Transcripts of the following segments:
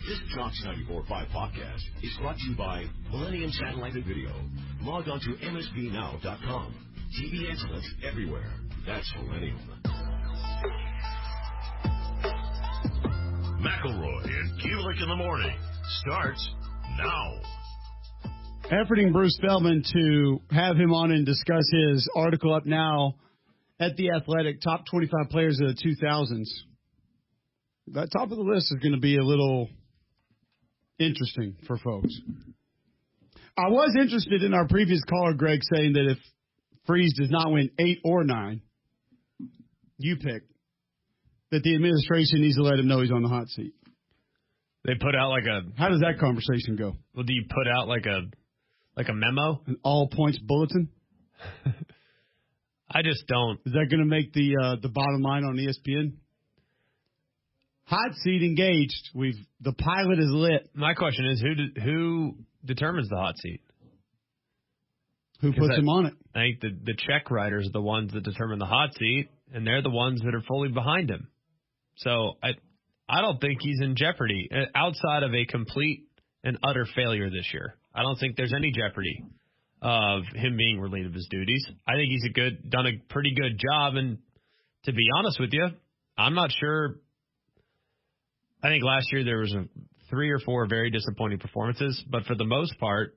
This Jock's 94.5 podcast is brought to you by Millennium Satellite and Video. Log on to msbnow.com. TV excellence everywhere. That's Millennium. McElroy and Cubelic in the morning starts now. Efforting Bruce Feldman to have him on and discuss his article up now at The Athletic, top 25 players of the 2000s. That top of the list is going to be a little interesting for folks. I was interested in our previous caller, Greg, saying that if Freeze does not win 8 or 9, you pick, that the administration needs to let him know he's on the hot seat. They put out like a... How does that conversation go? Well, do you put out like a memo? An all-points bulletin? I just don't. Is that going to make the bottom line on ESPN? Hot seat engaged. The pilot is lit. My question is, who determines the hot seat? Who puts him on it? I think the check writers are the ones that determine the hot seat, and they're the ones that are fully behind him. So I don't think he's in jeopardy outside of a complete and utter failure this year. I don't think there's any jeopardy of him being relieved of his duties. I think he's done a pretty good job, and to be honest with you, I'm not sure. I think last year there was 3 or 4 very disappointing performances, but for the most part,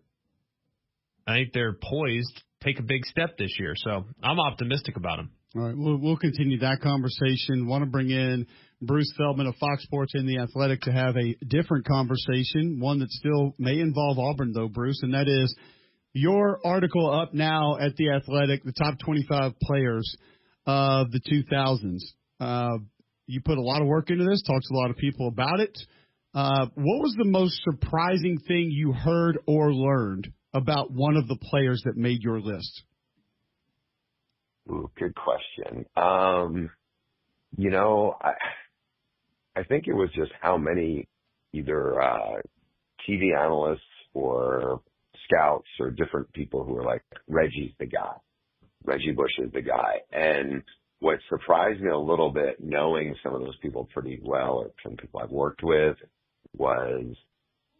I think they're poised to take a big step this year. So I'm optimistic about him. All right, we'll continue that conversation. Want to bring in Bruce Feldman of Fox Sports and The Athletic to have a different conversation, one that still may involve Auburn, though, Bruce, and that is your article up now at The Athletic, the top 25 players of the 2000s. You put a lot of work into this, talked to a lot of people about it. What was the most surprising thing you heard or learned about one of the players that made your list? Ooh, good question. I think it was just how many either TV analysts or scouts or different people who were like, Reggie's the guy. Reggie Bush is the guy. And what surprised me a little bit, knowing some of those people pretty well, or some people I've worked with, was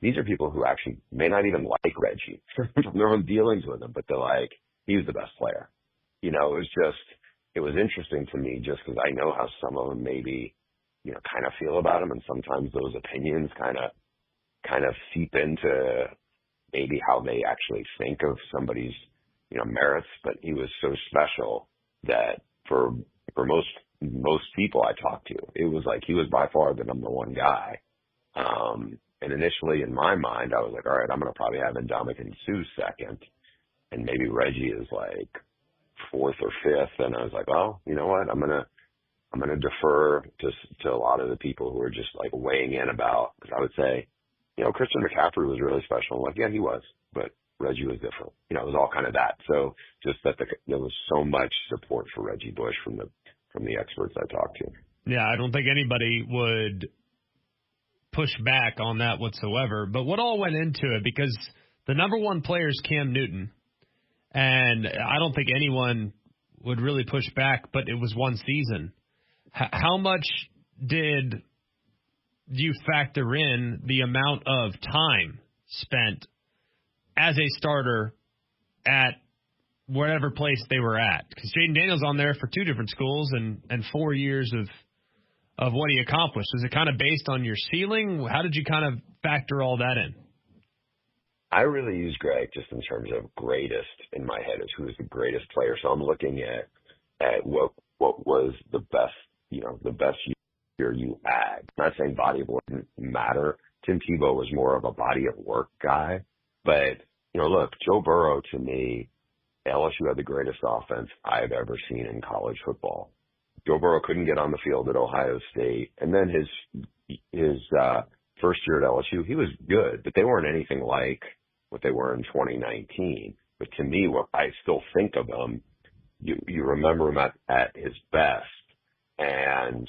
these are people who actually may not even like Reggie from their own dealings with him, but they're like, he's the best player. It was interesting to me just because I know how some of them maybe, kind of feel about him, and sometimes those opinions kind of seep into maybe how they actually think of somebody's, merits. But he was so special that for most people I talked to, it was like he was by far the number one guy. And initially in my mind, I was like, all right, I'm going to probably have Ndamukong Suh second, and maybe Reggie is like 4th or 5th. And I was like, oh, you know what? I'm going to defer to a lot of the people who are just like weighing in about, because I would say, Christian McCaffrey was really special. I'm like, yeah, he was, but Reggie was different. It was all kind of that. So just that there was so much support for Reggie Bush from the experts I talked to. Yeah, I don't think anybody would push back on that whatsoever. But what all went into it? Because the number one player is Cam Newton, and I don't think anyone would really push back, but it was one season. How much did you factor in the amount of time spent as a starter at whatever place they were at? Because Jaden Daniels on there for 2 different schools and 4 years of what he accomplished. Is it kind of based on your ceiling? How did you kind of factor all that in? I really use Greg just in terms of greatest in my head is who is the greatest player. So I'm looking at what was the best, the best year you had. I'm not saying body of work didn't matter. Tim Tebow was more of a body of work guy. But, look, Joe Burrow, to me, LSU had the greatest offense I've ever seen in college football. Joe Burrow couldn't get on the field at Ohio State. And then his first year at LSU, he was good, but they weren't anything like what they were in 2019. But to me, what I still think of him, you remember him at his best. And,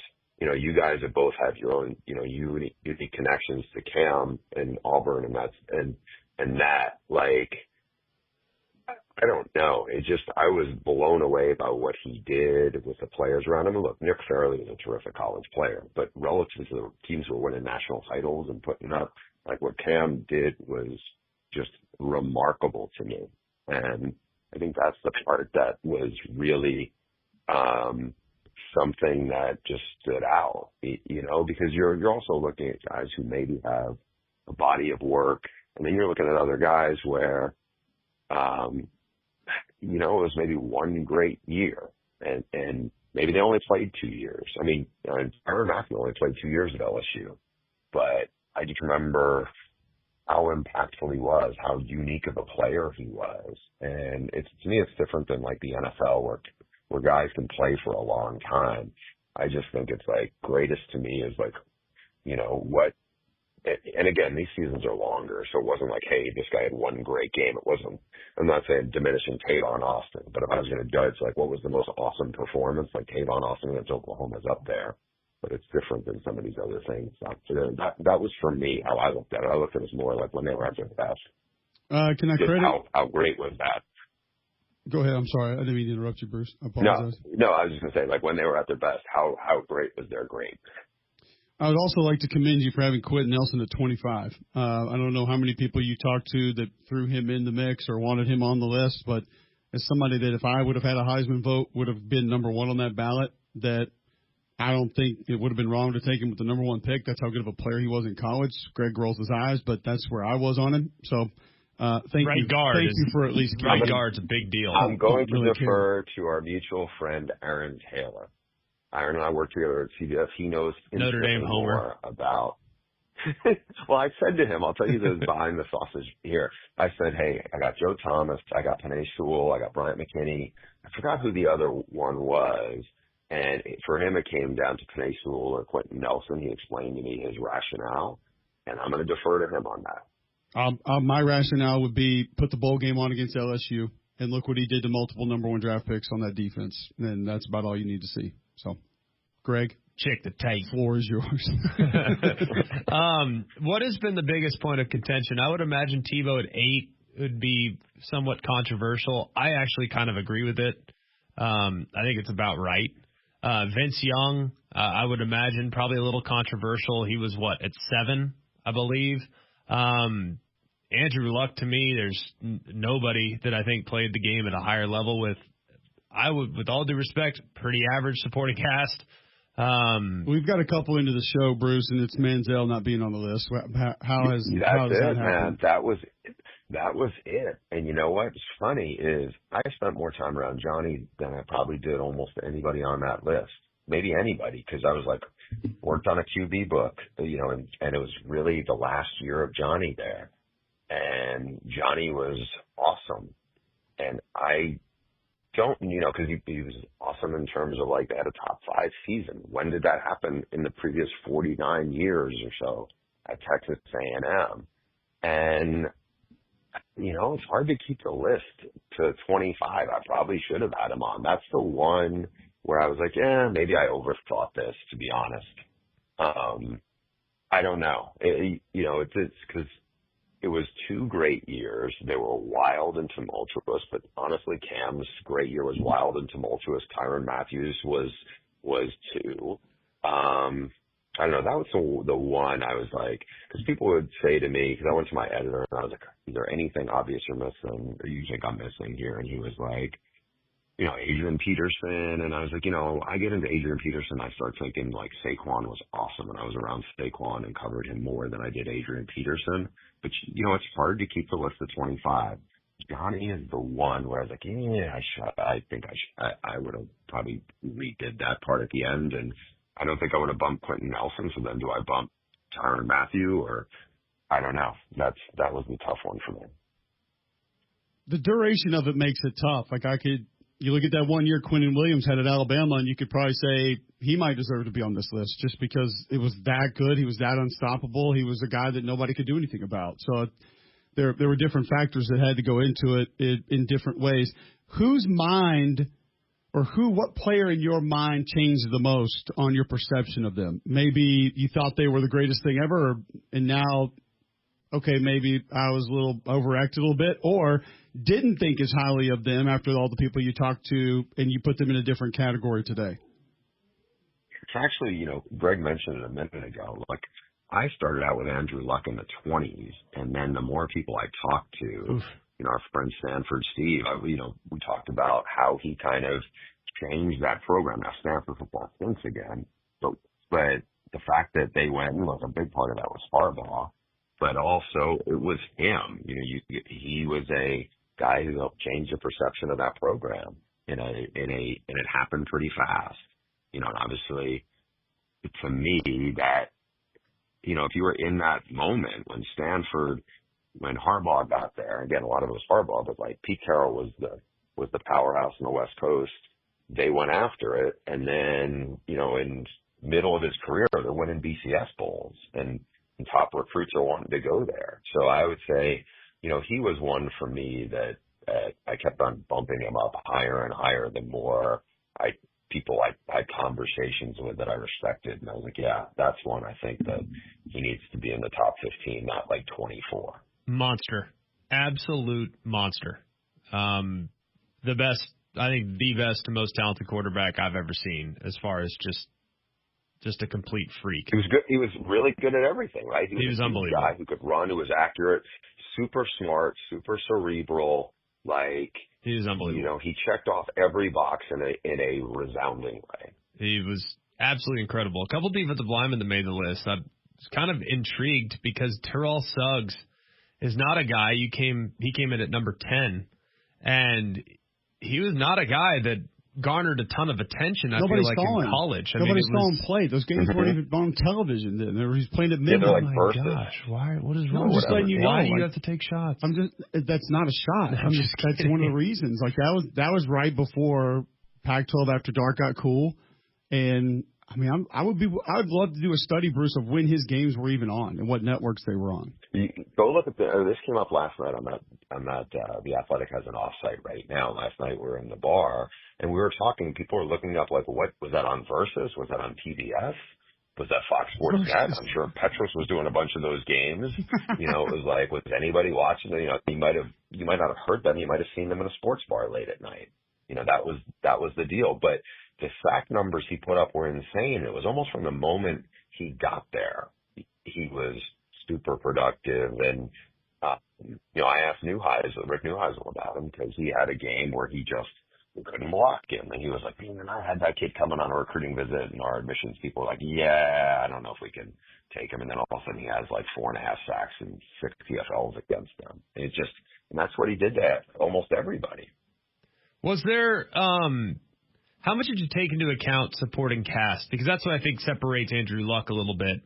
you guys have both had your own, unique connections to Cam and Auburn, and that, like, I don't know. I was blown away by what he did with the players around him. Look, Nick Fairley was a terrific college player, but relative to the teams who were winning national titles and putting up, like what Cam did was just remarkable to me. And I think that's the part that was really, something that just stood out, because you're also looking at guys who maybe have a body of work, and then you're looking at other guys where, it was maybe one great year, and maybe they only played 2 years. I mean, Tyrann Mathieu only played 2 years at LSU, but I just remember how impactful he was, how unique of a player he was, and to me, it's different than like the NFL where guys can play for a long time. I just think it's like greatest to me is like, what. And again, these seasons are longer, so it wasn't like, hey, this guy had one great game. It wasn't, I'm not saying diminishing Tavon Austin, but if I was going to judge, like, what was the most awesome performance, like Tavon Austin against Oklahoma's up there, but it's different than some of these other things. So that was for me how I looked at it. I looked at it as more like when they were at their best. Can I credit? How great was that? Go ahead. I'm sorry. I didn't mean to interrupt you, Bruce. I apologize. No, I was just going to say, like, when they were at their best, how great was their great? I would also like to commend you for having Quentin Nelson at 25. I don't know how many people you talked to that threw him in the mix or wanted him on the list, but as somebody that if I would have had a Heisman vote would have been number one on that ballot, that I don't think it would have been wrong to take him with the number one pick. That's how good of a player he was in college. Greg rolls his eyes, but that's where I was on him. So thank you. Thank you for at least right guard's a big deal. I'm going to defer to our mutual friend Aaron Taylor. Aaron and I work together at CBS. He knows Notre Dame more about. Well, I said to him, I'll tell you this behind the sausage here. I said, hey, I got Joe Thomas, I got Penei Sewell, I got Bryant McKinney. I forgot who the other one was. And for him, it came down to Penei Sewell or Quentin Nelson. He explained to me his rationale, and I'm going to defer to him on that. My rationale would be put the bowl game on against LSU and look what he did to multiple number one draft picks on that defense. And that's about all you need to see. So, Greg, check the tape. Floor is yours. What has been the biggest point of contention? I would imagine Tebow at 8 would be somewhat controversial. I actually kind of agree with it. I think it's about right. Vince Young, I would imagine probably a little controversial. He was at 7, I believe. Andrew Luck, to me, there's nobody that I think played the game at a higher level with all due respect, pretty average supporting cast. We've got a couple into the show, Bruce, and it's Manziel not being on the list. How has that happened? Man. That was it. And you know what's funny is I spent more time around Johnny than I probably did almost anybody on that list. Maybe anybody, because I was like worked on a QB book, and it was really the last year of Johnny there. And Johnny was awesome. And I don't, because he was awesome in terms of like they had a top 5 season. When did that happen in the previous 49 years or so at Texas A&M? And, it's hard to keep the list to 25. I probably should have had him on. That's the one where I was like, maybe I overthought this, to be honest. I don't know. It's because it was 2 great years. They were wild and tumultuous, but honestly, Cam's great year was wild and tumultuous. Tyrann Mathieu was too. I don't know. That was the one I was like, because people would say to me, because I went to my editor and I was like, is there anything obvious you're missing or you think I'm missing here? And he was like, Adrian Peterson. And I was like, I get into Adrian Peterson. I start thinking like Saquon was awesome. And I was around Saquon and covered him more than I did Adrian Peterson. But, it's hard to keep the list of 25. Johnny is the one where I was like, I think I would have probably redid that part at the end. And I don't think I would have bumped Quentin Nelson. So then do I bump Tyrann Mathieu or I don't know. That was the tough one for me. The duration of it makes it tough. Like you look at that 1 year Quinnen Williams had at Alabama, and you could probably say he might deserve to be on this list just because it was that good. He was that unstoppable. He was a guy that nobody could do anything about. So there were different factors that had to go into it in different ways. Whose mind or what player in your mind changed the most on your perception of them? Maybe you thought they were the greatest thing ever, and now okay, maybe I was a little overacted a little bit, or didn't think as highly of them after all the people you talked to and you put them in a different category today? It's actually, Greg mentioned it a minute ago. Like, I started out with Andrew Luck in the 20s, and then the more people I talked to, Oof. Our friend Stanford Steve, we talked about how he kind of changed that program. Now, Stanford football stinks again, but the fact that they went, a big part of that was Harbaugh, but also it was him. He was a guy who helped change the perception of that program, and it happened pretty fast. And obviously, to me, that, if you were in that moment when Harbaugh got there, again, a lot of it was Harbaugh, but like Pete Carroll was the powerhouse on the West Coast. They went after it, and then, in middle of his career, they're winning BCS bowls, and top recruits are wanting to go there. So I would say, he was one for me that I kept on bumping him up higher and higher the more people I had conversations with that I respected. And I was like, yeah, that's one I think that he needs to be in the top 15, not like 24. Monster. Absolute monster. The best, I think the best and most talented quarterback I've ever seen as far as just a complete freak. He was good. He was really good at everything, right? He was unbelievable. A guy who could run, who was accurate, super smart, super cerebral, like – he was unbelievable. He checked off every box in a resounding way. He was absolutely incredible. A couple defensive linemen that made the list. I was kind of intrigued because Terrell Suggs is not a guy he came in at number 10, and he was not a guy that garnered a ton of attention, I feel like, in college. Nobody saw him play. Those games weren't even on television then. He's playing at midnight. Yeah, like oh my gosh, what is wrong? I'm just letting you know. Why do you have to take shots? That's not a shot. That's one of the reasons. Like that was right before Pac-12 After Dark got cool, and I would love to do a study, Bruce, of when his games were even on and what networks they were on. Go look at this came up last night on that The Athletic has an offsite right now. Last night we were in the bar and we were talking. People were looking up what was that on Versus? Was that on PBS? Was that Fox Sports Net? I'm sure Petros was doing a bunch of those games. It was like, was anybody watching? You might not have heard them. You might have seen them in a sports bar late at night. That was the deal. But the sack numbers he put up were insane. It was almost from the moment he got there, he was super productive. And, I asked Rick Neuheisel about him because he had a game where he just couldn't block him. And he was like, man, I had that kid coming on a recruiting visit and our admissions people were like, yeah, I don't know if we can take him. And then all of a sudden he has like 4.5 sacks and 6 TFLs against them. And that's what he did to almost everybody. Was there, how much did you take into account supporting cast? Because that's what I think separates Andrew Luck a little bit.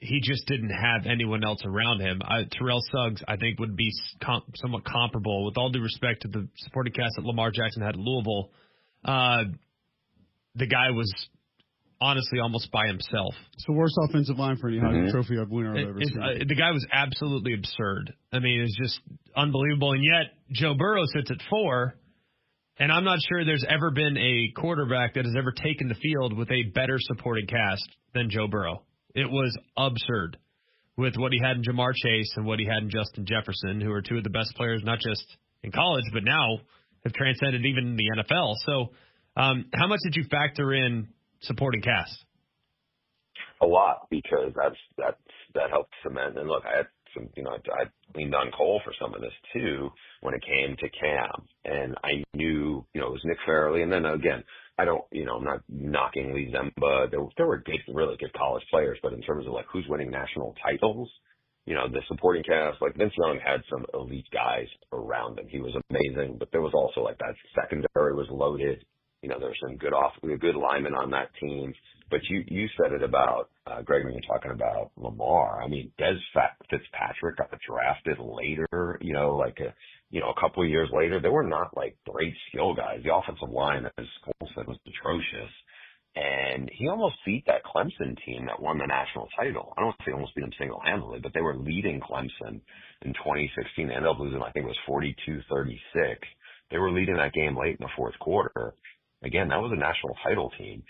He just didn't have anyone else around him. Terrell Suggs, I think, would be somewhat comparable, with all due respect to the supporting cast that Lamar Jackson had at Louisville. The guy was honestly almost by himself. It's the worst offensive line for any Heisman Trophy winner I've ever seen. The guy was absolutely absurd. It's just unbelievable. And yet, Joe Burrow sits at 4. And I'm not sure there's ever been a quarterback that has ever taken the field with a better supporting cast than Joe Burrow. It was absurd with what he had in Jamar Chase and what he had in Justin Jefferson, who are two of the best players, not just in college, but now have transcended even in the NFL. So how much did you factor in supporting cast? A lot, because that helped cement. And look, I had some, I leaned on Cole for some of this too when it came to Cam, and I knew, it was Nick Fairley. And then again, I'm not knocking Lee Zemba. There were really good college players, but in terms of like who's winning national titles, the supporting cast, like Vince Young had some elite guys around him. He was amazing, but there was also like that secondary was loaded. There's some good linemen on that team. But you said it about, Greg, when you're talking about Lamar. Des Fitzpatrick got drafted later, a couple of years later. They were not like great skill guys. The offensive line, as Cole said, was atrocious. And he almost beat that Clemson team that won the national title. I don't think he almost beat them single-handedly, but they were leading Clemson in 2016. They ended up losing, I think it was 42-36. They were leading that game late in the fourth quarter. Again, that was a national title team.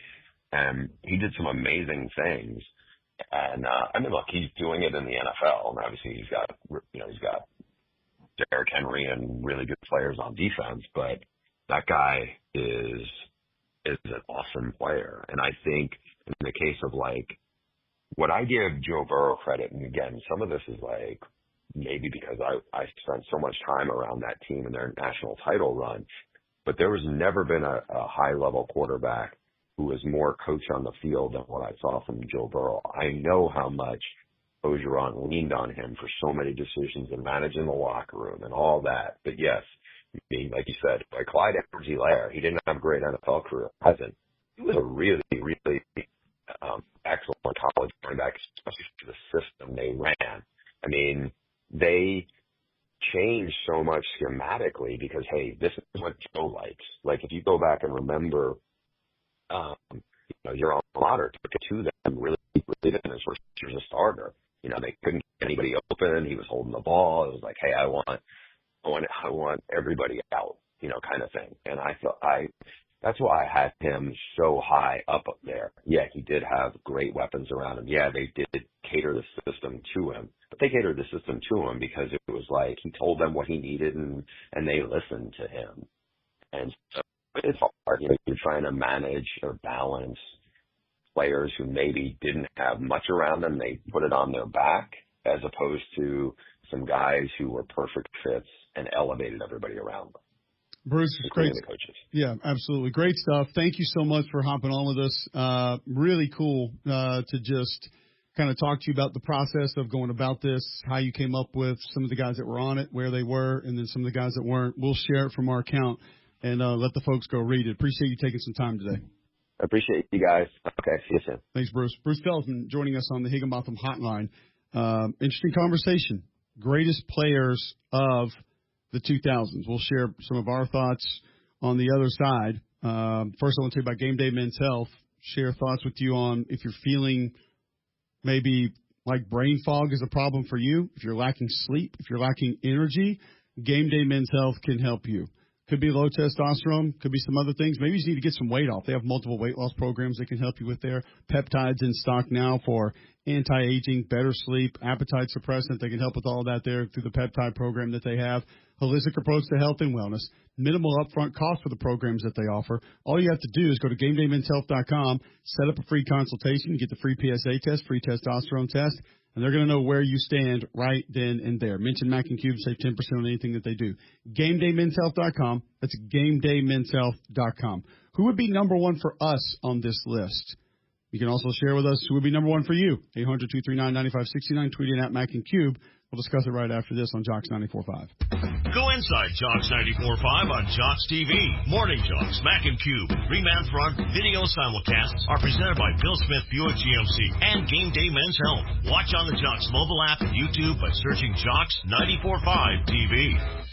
And he did some amazing things. And I mean, look, he's doing it in the NFL, and obviously he's got Derrick Henry and really good players on defense, but that guy is an awesome player. And I think in the case of like what I give Joe Burrow credit, and again, some of this is like maybe because I spent so much time around that team and their national title run, but there was never been a high level quarterback who was more coach on the field than what I saw from Joe Burrow. I know how much Ogeron leaned on him for so many decisions and managing the locker room and all that. But yes, I mean, like you said, like Clyde Edwards-Helaire, he didn't have a great NFL career. He was a really, really excellent college running back, especially for the system they ran. I mean, they changed so much schematically because, hey, this is what Joe likes. Like if you go back and remember, your alma mater took it to them really in his first year as a starter. They couldn't get anybody open. He was holding the ball. It was like, hey, I want everybody out, kind of thing. And that's why I had him so high up there. Yeah, he did have great weapons around him. Yeah, they did cater the system to him, but they catered the system to him because it was like he told them what he needed and they listened to him. And so it's hard. You're trying to manage or balance players who maybe didn't have much around them. They put it on their back as opposed to some guys who were perfect fits and elevated everybody around them. Bruce, great. The coaches. Yeah, absolutely. Great stuff. Thank you so much for hopping on with us. Really cool to just kind of talk to you about the process of going about this, how you came up with some of the guys that were on it, where they were, and then some of the guys that weren't. We'll share it from our account and let the folks go read it. Appreciate you taking some time today. I appreciate you guys. Okay, see you soon. Thanks, Bruce. Bruce Feldman joining us on the Higginbotham Hotline. Interesting conversation. Greatest players of the 2000s. We'll share some of our thoughts on the other side. First, I want to tell you about Game Day Men's Health. Share thoughts with you on if you're feeling maybe like brain fog is a problem for you, if you're lacking sleep, if you're lacking energy, Game Day Men's Health can help you. Could be low testosterone, could be some other things. Maybe you just need to get some weight off. They have multiple weight loss programs they can help you with there. Peptides in stock now for anti-aging, better sleep, appetite suppressant. They can help with all of that there through the peptide program that they have. Holistic approach to health and wellness. Minimal upfront cost for the programs that they offer. All you have to do is go to GameDayMen'sHealth.com, set up a free consultation, get the free PSA test, free testosterone test, and they're going to know where you stand right then and there. Mention Mac and Cube, save 10% on anything that they do. GameDayMen'sHealth.com. That's GameDayMen'sHealth.com. Who would be number one for us on this list? You can also share with us who would be number one for you. 800-239-9569. Tweet in at Mac and Cube. We'll discuss it right after this on Jocks 94.5. Go inside Jocks 94.5 on Jocks TV. Morning Jocks, Mac and Cube, Reman Front, video simulcasts are presented by Bill Smith Buick GMC and Game Day Men's Health. Watch on the Jocks mobile app and YouTube by searching Jocks 94.5 TV.